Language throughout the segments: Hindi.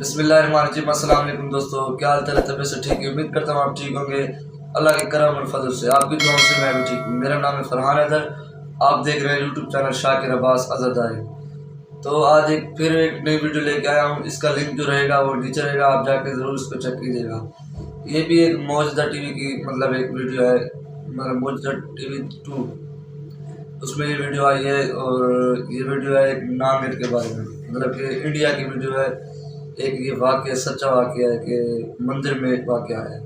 बिस्मिल्लाहिर्रहमानिर्रहीम। अस्सलाम वालेकुम दोस्तों, क्या हाल चाल है? तबीयत से ठीक है? उम्मीद करता हूँ आप ठीक होंगे। अल्लाह के करम और फजल से आपकी दुआओं से मैं भी ठीक हूँ। मेरा नाम है फरहान हैदर, आप देख रहे हैं यूट्यूब चैनल शाकिर अब्बास आज़ादारी। तो आज फिर एक नई वीडियो लेके आया हूँ। इसका लिंक जो रहेगा वो नीचे रहेगा, आप जाके ज़रूर इसको चेक कीजिएगा। ये भी एक मौजूदा टीवी की मतलब एक वीडियो है, मतलब मौजूदा टीवी 2, उसमें ये वीडियो आई है। और ये वीडियो है एक नामिर के बारे में, मतलब कि इंडिया की वीडियो है। एक ये वाक़या सच्चा वाक़या है कि मंदिर में एक वाक़या है।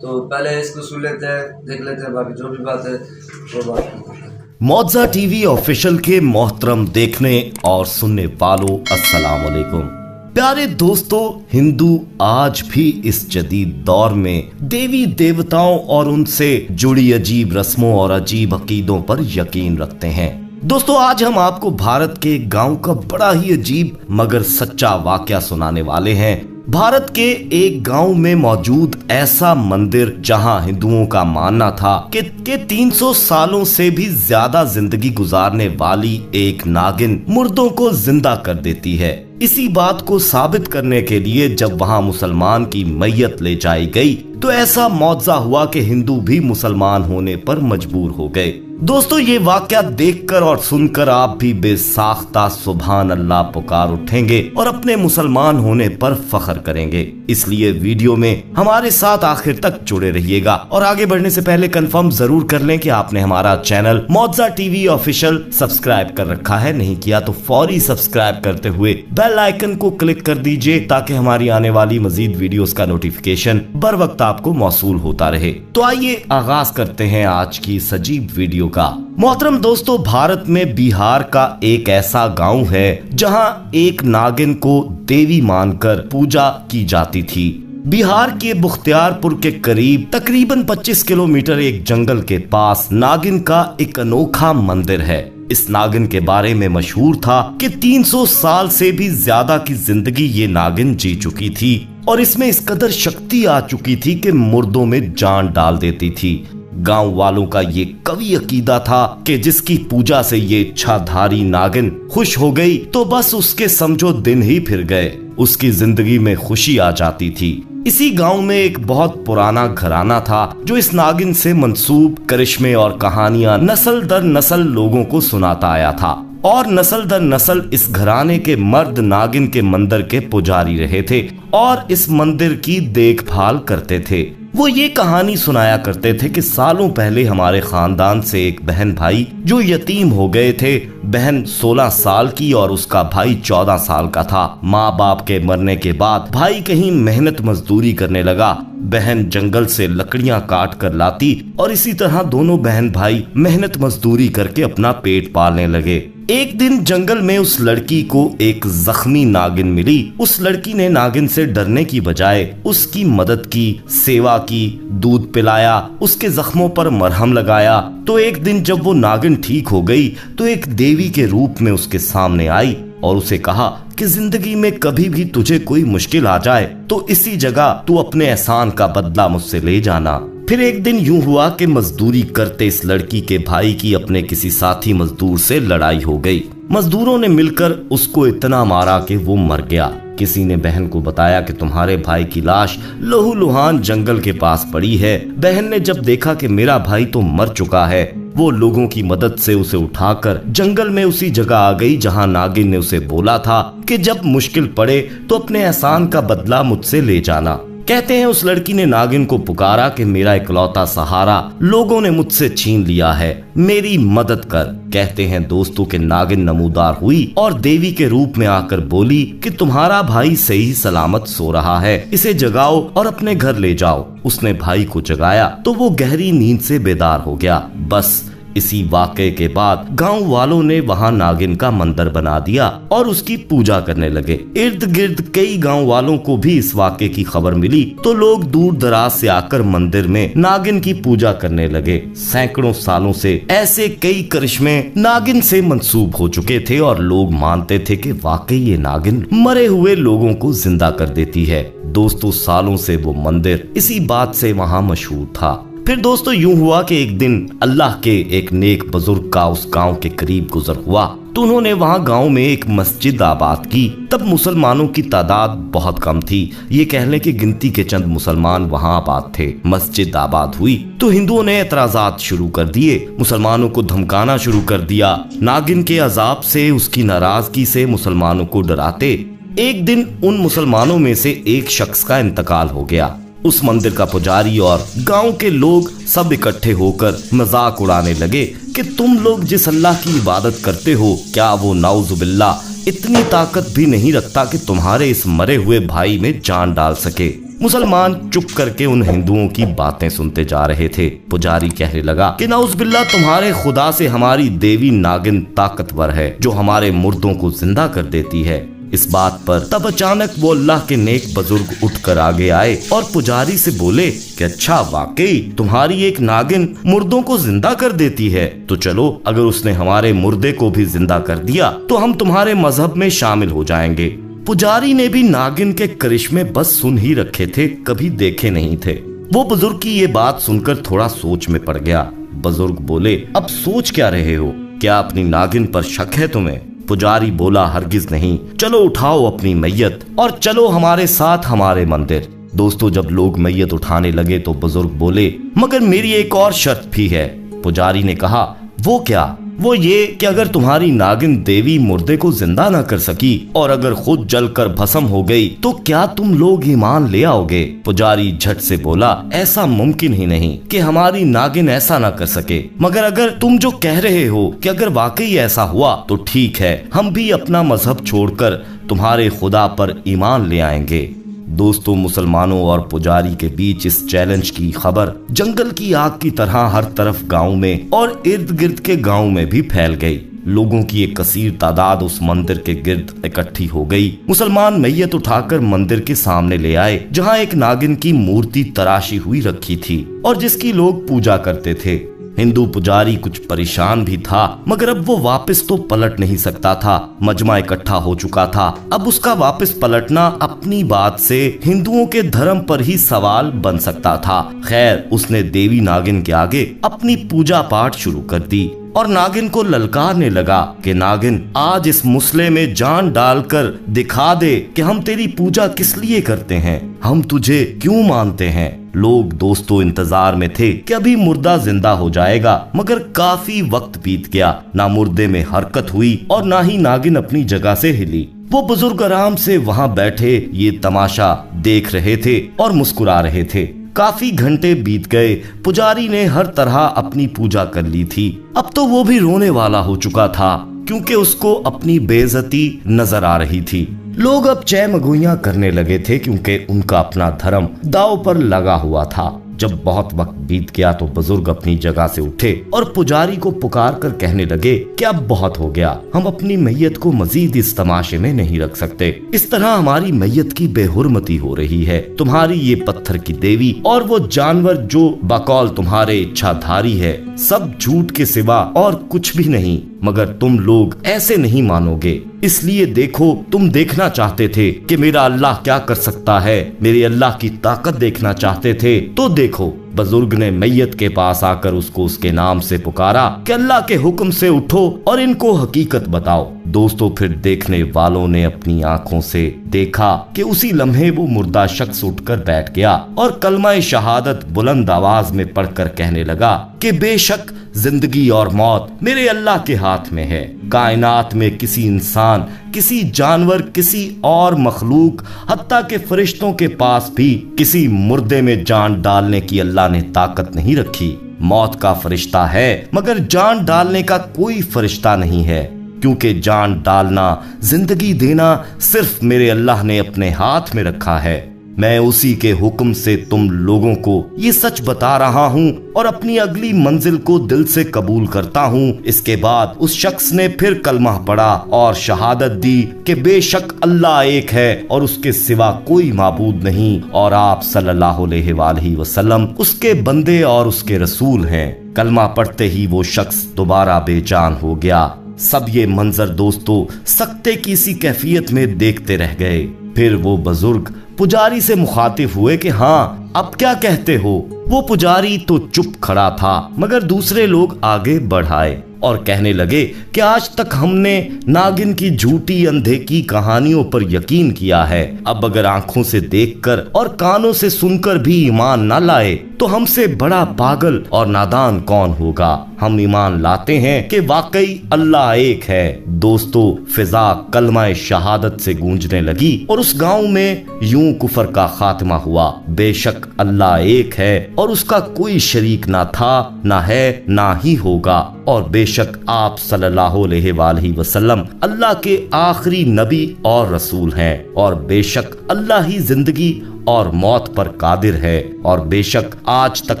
तो पहले इसको सुन लेते हैं, देख लेते हैं, बाकी जो भी बात है वो बात करते हैं। मौजा टीवी ऑफिशियल के मोहतरम देखने और सुनने वालों, अस्सलाम वालेकुम। प्यारे दोस्तों, हिंदू आज भी इस जदीद दौर में देवी देवताओं और उनसे जुड़ी अजीब रस्मों और अजीब अकीदों पर यकीन रखते हैं। दोस्तों, आज हम आपको भारत के एक गांव का बड़ा ही अजीब मगर सच्चा वाकया सुनाने वाले हैं। भारत के एक गांव में मौजूद ऐसा मंदिर जहां हिंदुओं का मानना था कि 300 सालों से भी ज्यादा जिंदगी गुजारने वाली एक नागिन मुर्दों को जिंदा कर देती है। इसी बात को साबित करने के लिए जब वहां मुसलमान की मैयत ले जाई गई तो ऐसा मौजज़ा हुआ कि हिंदू भी मुसलमान होने पर मजबूर हो गए। दोस्तों, ये वाकया देखकर और सुनकर आप भी बेसाख्ता सुभान अल्लाह पुकार उठेंगे और अपने मुसलमान होने पर फख्र करेंगे। इसलिए वीडियो में हमारे साथ आखिर तक जुड़े रहिएगा। और आगे बढ़ने से पहले कंफर्म जरूर कर लें कि आपने हमारा चैनल मौजा टीवी ऑफिशियल सब्सक्राइब कर रखा है। नहीं किया तो फौरी सब्सक्राइब करते हुए बेल आइकन को क्लिक कर दीजिए ताकि हमारी आने वाली मजीद वीडियोस का नोटिफिकेशन बर वक्त आपको मौसूल होता रहे। तो आइए आगाज करते हैं आज की इस अजीब वीडियो का। मोहतरम दोस्तों, भारत में बिहार का एक ऐसा गांव है जहां एक नागिन को देवी मानकर पूजा की जाती थी। बिहार के बख्तियारपुर के करीब तकरीबन 25 किलोमीटर एक जंगल के पास नागिन का एक अनोखा मंदिर है। इस नागिन के बारे में मशहूर था कि 300 साल से भी ज्यादा की जिंदगी ये नागिन जी चुकी थी और इसमें इस कदर शक्ति आ चुकी थी कि मुर्दों में जान डाल देती थी। गांव वालों का ये कवी अकीदा था कि जिसकी पूजा से ये इच्छाधारी नागिन खुश हो गई तो बस उसके समझो दिन ही फिर गए, उसकी जिंदगी में खुशी आ जाती थी। इसी गांव में एक बहुत पुराना घराना था जो इस नागिन से मंसूब करिश्मे और कहानियां नस्ल दर नस्ल लोगों को सुनाता आया था और नस्ल दर नस्ल इस घराने के मर्द नागिन के मंदिर के पुजारी रहे थे और इस मंदिर की देखभाल करते थे। वो ये कहानी सुनाया करते थे कि सालों पहले हमारे खानदान से एक बहन भाई जो यतीम हो गए थे। बहन 16 साल की और उसका भाई 14 साल का था। माँ बाप के मरने के बाद भाई कहीं मेहनत मजदूरी करने लगा। बहन जंगल से लकड़ियां काट कर लाती और इसी तरह दोनों बहन भाई मेहनत मजदूरी करके अपना पेट पालने लगे। एक दिन जंगल में उस लड़की को एक जख्मी नागिन मिली। उस लड़की ने नागिन से डरने की बजाय उसकी मदद की, सेवा की, दूध पिलाया, उसके जख्मों पर मरहम लगाया। तो एक दिन जब वो नागिन ठीक हो गई तो एक देवी के रूप में उसके सामने आई और उसे कहा कि जिंदगी में कभी भी तुझे कोई मुश्किल आ जाए तो इसी जगह तू अपने एहसान का बदला मुझसे ले जाना। फिर एक दिन यूं हुआ कि मजदूरी करते इस लड़की के भाई की अपने किसी साथी मजदूर से लड़ाई हो गई। मजदूरों ने मिलकर उसको इतना मारा कि वो मर गया। किसी ने बहन को बताया कि तुम्हारे भाई की लाश लहूलुहान जंगल के पास पड़ी है। बहन ने जब देखा कि मेरा भाई तो मर चुका है, वो लोगों की मदद से उसे उठाकर जंगल में उसी जगह आ गई जहां नागिन ने उसे बोला था कि जब मुश्किल पड़े तो अपने एहसान का बदला मुझसे ले जाना। कहते हैं उस लड़की ने नागिन को पुकारा कि मेरा इकलौता सहारा लोगों ने मुझसे छीन लिया है, मेरी मदद कर। कहते हैं दोस्तों कि नागिन नमूदार हुई और देवी के रूप में आकर बोली कि तुम्हारा भाई सही सलामत सो रहा है, इसे जगाओ और अपने घर ले जाओ। उसने भाई को जगाया तो वो गहरी नींद से बेदार हो गया। बस इसी वाक़े के बाद गांव वालों ने वहां नागिन का मंदिर बना दिया और उसकी पूजा करने लगे। इर्द गिर्द कई गांव वालों को भी इस वाक़े की खबर मिली तो लोग दूर दराज से आकर मंदिर में नागिन की पूजा करने लगे। सैकड़ों सालों से ऐसे कई करिश्मे नागिन से मंसूब हो चुके थे और लोग मानते थे कि वाकई ये नागिन मरे हुए लोगों को जिंदा कर देती है। दोस्तों, सालों से वो मंदिर इसी बात से वहाँ मशहूर था। फिर दोस्तों यूं हुआ कि एक दिन अल्लाह के एक नेक बुजुर्ग का उस गांव के करीब गुजर हुआ तो उन्होंने वहां गांव में एक मस्जिद आबाद की। तब मुसलमानों की तादाद बहुत कम थी, ये कह लें कि गिनती के चंद मुसलमान वहां आबाद थे। मस्जिद आबाद हुई तो हिंदुओं ने एतराजात शुरू कर दिए, मुसलमानों को धमकाना शुरू कर दिया। नागिन के अजाब से, उसकी नाराजगी से मुसलमानों को डराते। एक दिन उन मुसलमानों में से एक शख्स का इंतकाल हो गया। उस मंदिर का पुजारी और गांव के लोग सब इकट्ठे होकर मजाक उड़ाने लगे कि तुम लोग जिस अल्लाह की इबादत करते हो, क्या वो नाउजुबिल्लाह इतनी ताकत भी नहीं रखता कि तुम्हारे इस मरे हुए भाई में जान डाल सके। मुसलमान चुप करके उन हिंदुओं की बातें सुनते जा रहे थे। पुजारी कहने लगा कि नाउजुबिल्लाह तुम्हारे खुदा से हमारी देवी नागिन ताकतवर है जो हमारे मुर्दों को जिंदा कर देती है। इस बात पर तब अचानक वो अल्लाह के नेक बुजुर्ग उठकर आगे आए और पुजारी से बोले कि अच्छा, वाकई तुम्हारी एक नागिन मुर्दों को जिंदा कर देती है, तो चलो अगर उसने हमारे मुर्दे को भी जिंदा कर दिया तो हम तुम्हारे मजहब में शामिल हो जाएंगे। पुजारी ने भी नागिन के करिश्मे बस सुन ही रखे थे, कभी देखे नहीं थे। वो बुजुर्ग की ये बात सुनकर थोड़ा सोच में पड़ गया। बुजुर्ग बोले, अब सोच क्या रहे हो, क्या अपनी नागिन पर शक है तुम्हें? पुजारी बोला, हरगिज नहीं, चलो उठाओ अपनी मैयत और चलो हमारे साथ हमारे मंदिर। दोस्तों जब लोग मैयत उठाने लगे तो बुजुर्ग बोले, मगर मेरी एक और शर्त भी है। पुजारी ने कहा, वो क्या? वो ये कि अगर तुम्हारी नागिन देवी मुर्दे को जिंदा ना कर सकी और अगर खुद जलकर भस्म हो गई तो क्या तुम लोग ईमान ले आओगे? पुजारी झट से बोला, ऐसा मुमकिन ही नहीं कि हमारी नागिन ऐसा ना कर सके, मगर अगर तुम जो कह रहे हो कि अगर वाकई ऐसा हुआ तो ठीक है, हम भी अपना मजहब छोड़कर तुम्हारे खुदा पर ईमान ले आएंगे। दोस्तों मुसलमानों और पुजारी के बीच इस चैलेंज की खबर जंगल की आग की तरह हर तरफ गांव में और इर्द गिर्द के गांव में भी फैल गई। लोगों की एक कसीर तादाद उस मंदिर के गिर्द इकट्ठी हो गई। मुसलमान मैयत उठाकर मंदिर के सामने ले आए जहां एक नागिन की मूर्ति तराशी हुई रखी थी और जिसकी लोग पूजा करते थे। हिंदू पुजारी कुछ परेशान भी था, मगर अब वो वापस तो पलट नहीं सकता था। मजमा इकट्ठा हो चुका था, अब उसका वापस पलटना अपनी बात से हिंदुओं के धर्म पर ही सवाल बन सकता था। खैर उसने देवी नागिन के आगे अपनी पूजा पाठ शुरू कर दी और नागिन को ललकारने लगा कि नागिन, आज इस मुसले में जान डालकर दिखा दे कि हम तेरी पूजा किस लिए करते हैं, हम तुझे क्यों मानते हैं। लोग दोस्तों इंतजार में थे कि अभी मुर्दा जिंदा हो जाएगा, मगर काफी वक्त बीत गया। ना मुर्दे में हरकत हुई और ना ही नागिन अपनी जगह से हिली। वो बुजुर्ग आराम से वहां बैठे ये तमाशा देख रहे थे और मुस्कुरा रहे थे। काफी घंटे बीत गए। पुजारी ने हर तरह अपनी पूजा कर ली थी। अब तो वो भी रोने वाला हो चुका था क्योंकि उसको अपनी बेइज्जती नजर आ रही थी। लोग अब चैमगोइयां करने लगे थे क्योंकि उनका अपना धर्म दांव पर लगा हुआ था। जब बहुत वक्त बीत गया तो बुजुर्ग अपनी जगह से उठे और पुजारी को पुकार कर कहने लगे कि अब बहुत हो गया, हम अपनी मैयत को मजीद इस तमाशे में नहीं रख सकते। इस तरह हमारी मैयत की बेहुरमती हो रही है। तुम्हारी ये पत्थर की देवी और वो जानवर जो बकौल तुम्हारे इच्छाधारी है, सब झूठ के सिवा और कुछ भी नहीं। मगर तुम लोग ऐसे नहीं मानोगे, इसलिए देखो, तुम देखना चाहते थे कि मेरा अल्लाह क्या कर सकता है, मेरे अल्लाह की ताकत देखना चाहते थे, तो देखो। बुजुर्ग ने मैयत के पास आकर उसको उसके नाम से पुकारा कि अल्लाह के हुक्म से उठो और इनको हकीकत बताओ। दोस्तों फिर देखने वालों ने अपनी आंखों से देखा कि उसी लम्हे वो मुर्दा शख्स उठकर बैठ गया और कलमा शहादत बुलंद आवाज में पढ़कर कहने लगा कि बेशक जिंदगी और मौत मेरे अल्लाह के हाथ में है। कायनात में किसी इंसान, किसी जानवर, किसी और मखलूक, हत्ता के फरिश्तों के पास भी किसी मुर्दे में जान डालने की अल्लाह ने ताकत नहीं रखी। मौत का फरिश्ता है मगर जान डालने का कोई फरिश्ता नहीं है, क्योंकि जान डालना, जिंदगी देना सिर्फ मेरे अल्लाह ने अपने हाथ में रखा है। मैं उसी के हुक्म से तुम लोगों को ये सच बता रहा हूँ और अपनी अगली मंजिल को दिल से कबूल करता हूँ। इसके बाद उस शख्स ने फिर कलमा पढ़ा और शहादत दी कि बेशक अल्लाह एक है और उसके सिवा कोई माबूद नहीं और आप सल्लल्लाहु अलैहि वसल्लम उसके बंदे और उसके रसूल हैं। कलमा पढ़ते ही वो शख्स दोबारा बेजान हो गया। सब ये मंजर दोस्तों सकते की सी कैफियत में देखते रह गए। फिर वो बुजुर्ग पुजारी से मुखातिब हुए कि हाँ, अब क्या कहते हो। वो पुजारी तो चुप खड़ा था, मगर दूसरे लोग आगे बढ़ाए और कहने लगे कि आज तक हमने नागिन की झूठी अनदेखी कहानियों पर यकीन किया है। अब अगर आंखों से देखकर और कानों से सुनकर भी ईमान न लाए तो हमसे बड़ा पागल और नादान कौन होगा। हम ईमान लाते हैं कि वाकई अल्लाह एक है। दोस्तों, फिजा कलमा शहादत से गूंजने लगी और उस गांव में यूं कुफर का खात्मा हुआ। बेशक अल्लाह एक है और उसका कोई शरीक ना था, ना है, ना ही होगा। और बेशक आप सल्लल्लाहु अलैहि वसल्लम अल्लाह के आखिरी नबी और रसूल हैं। और बेशक अल्लाह ही जिंदगी और मौत पर कादिर है। और बेशक आज तक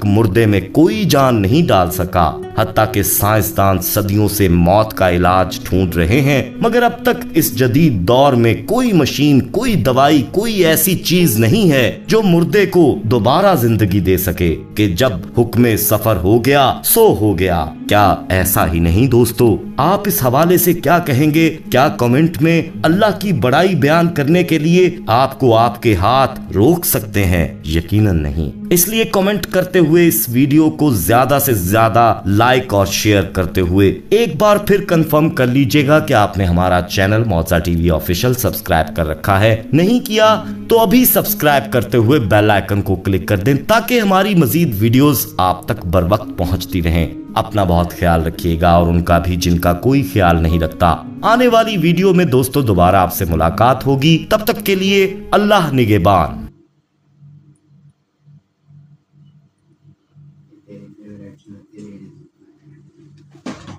मुर्दे में कोई जान नहीं डाल सका। हत्ता के साइंसदान सदियों से मौत का इलाज ढूंढ रहे हैं, मगर अब तक इस जदीद दौर में कोई मशीन, कोई दवाई, कोई ऐसी चीज नहीं है जो मुर्दे को दोबारा जिंदगी दे सके कि जब हुक्मे सफर हो गया सो हो गया। क्या ऐसा ही नहीं दोस्तों? आप इस हवाले से क्या कहेंगे? क्या कमेंट में अल्लाह की बड़ाई बयान करने के लिए आपको आपके हाथ रोक सकते हैं? यकीनन नहीं। इसलिए कमेंट करते हुए इस वीडियो को ज्यादा से ज्यादा लाइक और शेयर करते हुए एक बार फिर कंफर्म कर लीजिएगा कि आपने हमारा चैनल मौजा टीवी ऑफिशियल सब्सक्राइब कर रखा है। नहीं किया तो अभी सब्सक्राइब करते हुए बेल आइकन को क्लिक कर दें ताकि हमारी मजीद वीडियोस आप तक बर वक्त पहुंचती रहें। अपना बहुत ख्याल रखिएगा और उनका भी जिनका कोई ख्याल नहीं रखता। आने वाली वीडियो में दोस्तों दोबारा आपसे मुलाकात होगी। तब तक के लिए अल्लाह निगहबान।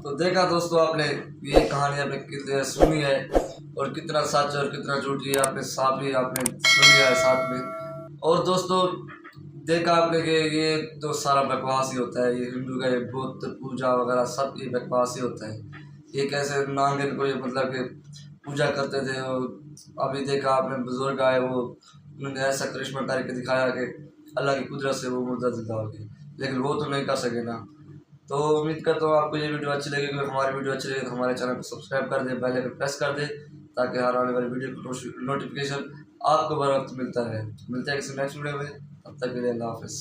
तो देखा दोस्तों, आपने ये कहानी आपने कितनी सुनी है और कितना सच और कितना झूठी है आपने साफ ही आपने सुन लिया है साथ में। और दोस्तों देखा आपने कि ये तो सारा बकवास ही होता है। ये हिंदू का ये बुत पूजा वगैरह सब ये बकवास ही होता है। ये कैसे नागिन को ये मतलब कि पूजा करते थे। और अभी देखा आपने बुजुर्ग आए, वो उन्होंने ऐसा करिश्मा करके दिखाया कि अल्लाह की कुदरत से वो मुर्दा जिंदा हो गई, लेकिन वो तो नहीं कर सके ना। तो उम्मीद करता हूँ आपको ये वीडियो अच्छी लगेगी। अगर हमारी वीडियो अच्छी लगे तो हमारे चैनल को सब्सक्राइब कर दें, बेल आइकन प्रेस कर दें ताकि हर आने वाली वीडियो की नोटिफिकेशन आपको बर वक्त मिलता रहे। मिलते हैं किसी नेक्स्ट वीडियो में, तब तक के लिए अल्लाह हाफिज़।